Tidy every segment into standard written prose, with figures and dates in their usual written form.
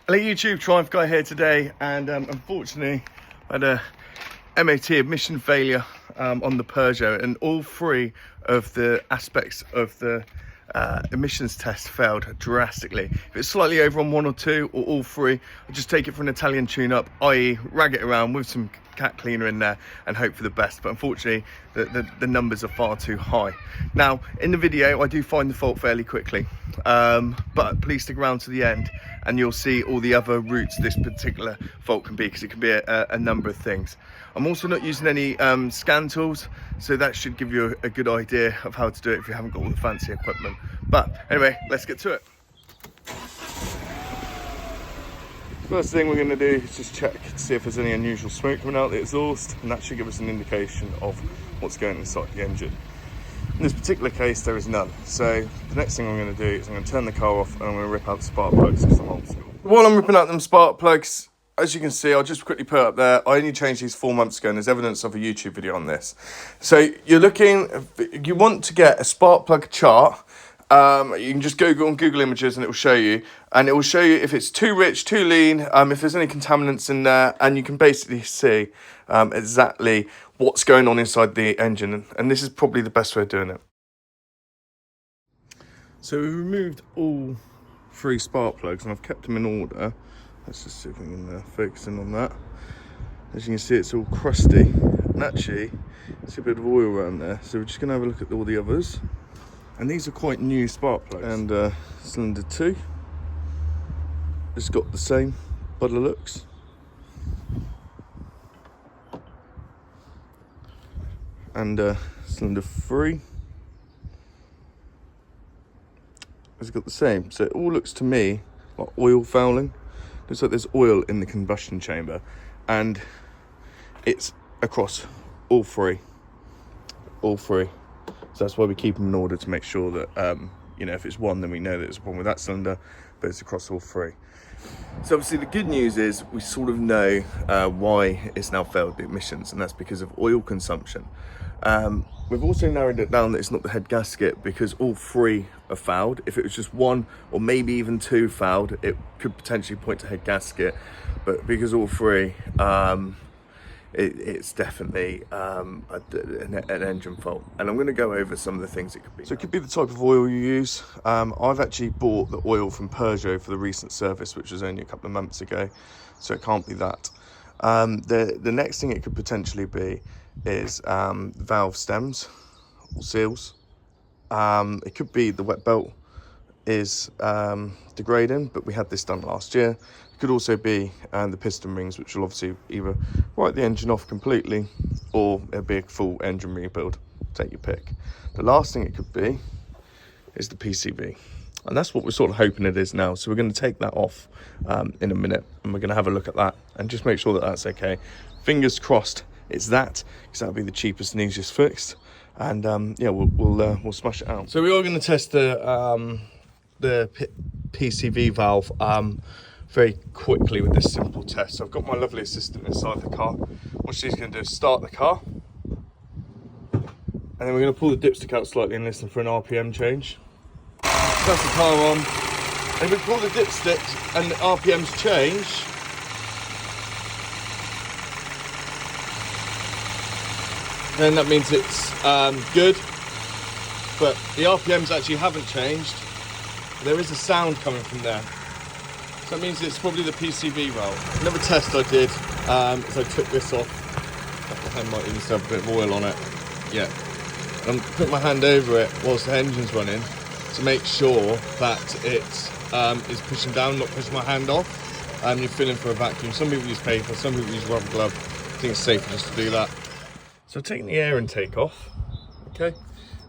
Hello YouTube, Triumph Guy here today, and unfortunately I had a MOT emission failure on the Peugeot, and all three of the aspects of the emissions test failed drastically. If it's slightly over on one or two, or all three, I'll just take it for an Italian tune-up, i.e. rag it around with some cat cleaner in there and hope for the best. But unfortunately the numbers are far too high. Now in the video I do find the fault fairly quickly, but please stick around to the end and you'll see all the other routes this particular fault can be, because it can be a number of things. I'm also not using any scan tools, so that should give you a good idea of how to do it if you haven't got all the fancy equipment. But anyway, let's get to it. First thing we're going to do is just check to see if there's any unusual smoke coming out the exhaust, and that should give us an indication of what's going inside the engine. In this particular case there is none, so the next thing I'm going to do is I'm going to turn the car off and I'm going to rip out the spark plugs because I'm old school. While I'm ripping out them spark plugs, as you can see, I'll just quickly put up there, I only changed these 4 months ago and there's evidence of a YouTube video on this. So you want to get a spark plug chart. You can just Google on Google Images and it will show you. And it will show you if it's too rich, too lean, if there's any contaminants in there, and you can basically see exactly what's going on inside the engine. And this is probably the best way of doing it. So we've removed all 3 spark plugs and I've kept them in order. Let's just see if we can focus in on that. As you can see, it's all crusty. And actually, there's a bit of oil around there. So we're just going to have a look at all the others. And these are quite new spark plugs. And cylinder 2 has got the same by the looks. And cylinder 3 has got the same. So it all looks to me like oil fouling. Looks like there's oil in the combustion chamber, and it's across all three. So that's why we keep them in order, to make sure that if it's one, then we know that it's a problem with that cylinder, but it's across all 3. So obviously the good news is we sort of know why it's now failed the emissions, and that's because of oil consumption. We've also narrowed it down that it's not the head gasket, because all 3 are fouled. If it was just 1 or maybe even 2 fouled, it could potentially point to head gasket, but because all 3, it's definitely an engine fault. And I'm going to go over some of the things it could be. So it could be the type of oil you use. I've actually bought the oil from Peugeot for the recent service, which was only a couple of months ago, so it can't be that. The next thing it could potentially be is valve stems or seals. It could be the wet belt is degrading, but we had this done last year. It could also be the piston rings, which will obviously either write the engine off completely, or it'll be a full engine rebuild. Take your pick. The last thing it could be is the PCV, and that's what we're sort of hoping it is now. So we're going to take that off in a minute, and we're going to have a look at that and just make sure that that's okay. Fingers crossed it's that, because that'll be the cheapest and easiest fixed. And yeah, we'll smash it out. So we are going to test the PCV valve very quickly with this simple test. So I've got my lovely assistant inside the car. What she's going to do is start the car, and then we're going to pull the dipstick out slightly and listen for an RPM change. That's the car on. And if we pull the dipstick and the RPMs change, then that means it's good. But the RPMs actually haven't changed. There is a sound coming from there. So that means it's probably the PCV valve. Another test I did is I took this off. The hand might even still have a bit of oil on it. Yeah. And I put my hand over it whilst the engine's running to make sure that it is pushing down, not pushing my hand off. You're feeling for a vacuum. Some people use paper, some people use rubber glove. I think it's safer just to do that. So taking the air intake off, okay,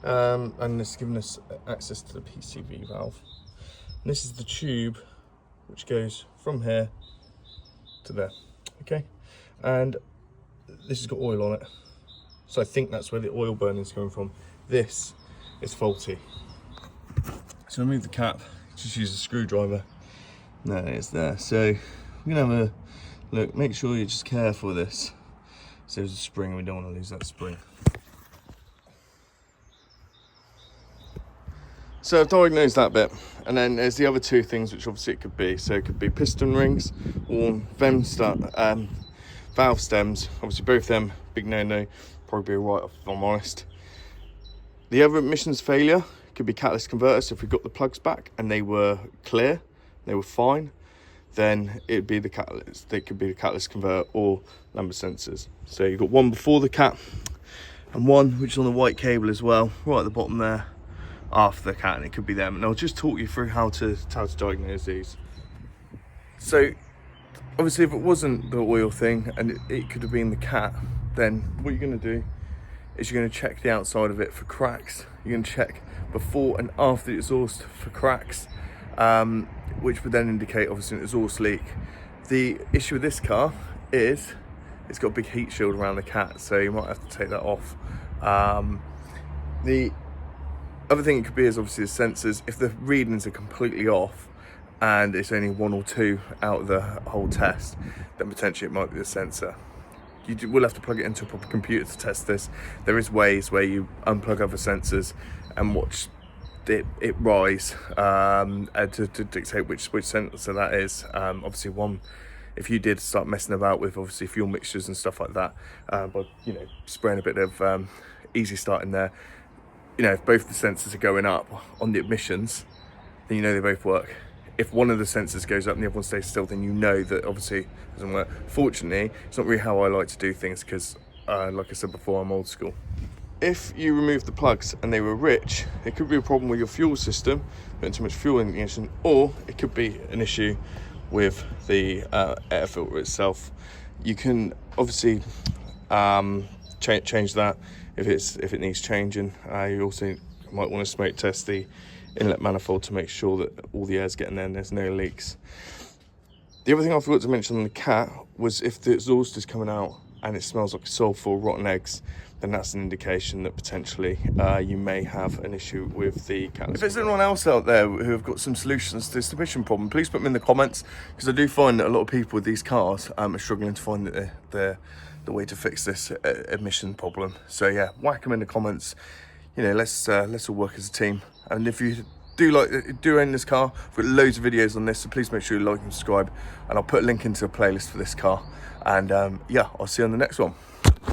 and it's giving us access to the PCV valve. And this is the tube which goes from here to there, okay, and this has got oil on it, so I think that's where the oil burning is coming from. This is faulty. So remove the cap, just use a screwdriver. There it is there. So we're gonna have a look, make sure you're just careful with this. So there's a spring, we don't want to lose that spring. So I've diagnosed that bit, and then there's the other two things which obviously it could be. So it could be piston rings or valve stems. Obviously both of them, big no-no, probably be alright if I'm honest. The other emissions failure could be catalyst converters. So if we got the plugs back and they were clear, they were fine, then it'd be the catalyst. They could be the catalyst converter or number sensors. So you've got one before the cat and one which is on the white cable as well, right at the bottom there, after the cat, and it could be them. And I'll just talk you through how to diagnose these. So obviously if it wasn't the oil thing and it could have been the cat, then what you're going to do is you're going to check the outside of it for cracks. You're going to check before and after the exhaust for cracks, which would then indicate obviously an exhaust leak. The issue with this car is it's got a big heat shield around the cat, so you might have to take that off. The other thing it could be is obviously the sensors. If the readings are completely off and it's only 1 or 2 out of the whole test, then potentially it might be the sensor. You will have to plug it into a proper computer to test this. There is ways where you unplug other sensors and watch it rise to dictate which sensor that is. Obviously one, if you did start messing about with obviously fuel mixtures and stuff like that, by spraying a bit of easy start in there, if both the sensors are going up on the emissions, then they both work. If one of the sensors goes up and the other one stays still, then that obviously doesn't work. Fortunately, it's not really how I like to do things because, like I said before, I'm old school. If you remove the plugs and they were rich, it could be a problem with your fuel system, putting too much fuel in the engine, or it could be an issue with the air filter itself. You can obviously change that if it needs changing. You also might want to smoke test the inlet manifold to make sure that all the air's getting there and there's no leaks. The other thing I forgot to mention on the cat was if the exhaust is coming out and it smells like sulphur or rotten eggs, then that's an indication that potentially you may have an issue with the catalyst. If there's anyone else out there who have got some solutions to this emission problem, please put them in the comments, because I do find that a lot of people with these cars are struggling to find the way to fix this emission problem. So yeah, whack them in the comments. Let's all work as a team. And if you do own this car, I've got loads of videos on this, so please make sure you like and subscribe, and I'll put a link into a playlist for this car. And yeah, I'll see you on the next one.